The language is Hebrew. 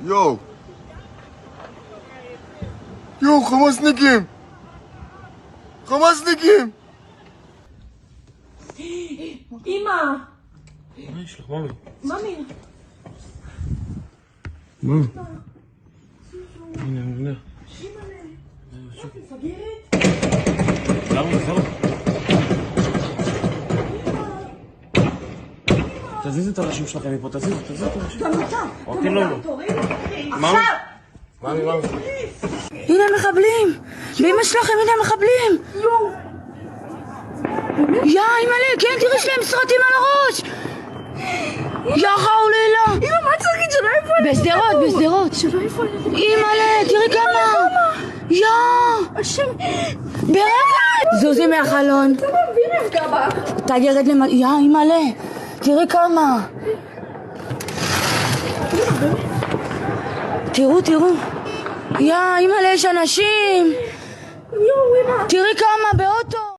יואו! יואו, חמאסניקים! חמאסניקים! אמא! מה יש לך, ממי? ממי! מה? הנה, מבנה. מפגרת? למה נחזור? תזיז את הראשים שלכם מפה, תזיז את הראשים. גם אתה! אותי לא. עכשיו! ממי. הנה המחבלים! באמא שלכם, הנה המחבלים! יא אימא'לה, כן, תראי יש להם סרטים על הראש! יא חאולילה! אמא, מה צריך להגיד? שלא איפה בשדרות! שלא איפה אני... אימא'לה, תראי כמה! יא! השם... ברבע! זוזי מהחלון! אתה מבין נפגע בה? תגרד למעלה... יא אימא'לה! תראי כמה! תראו! יא אימא'לה, יש אנשים!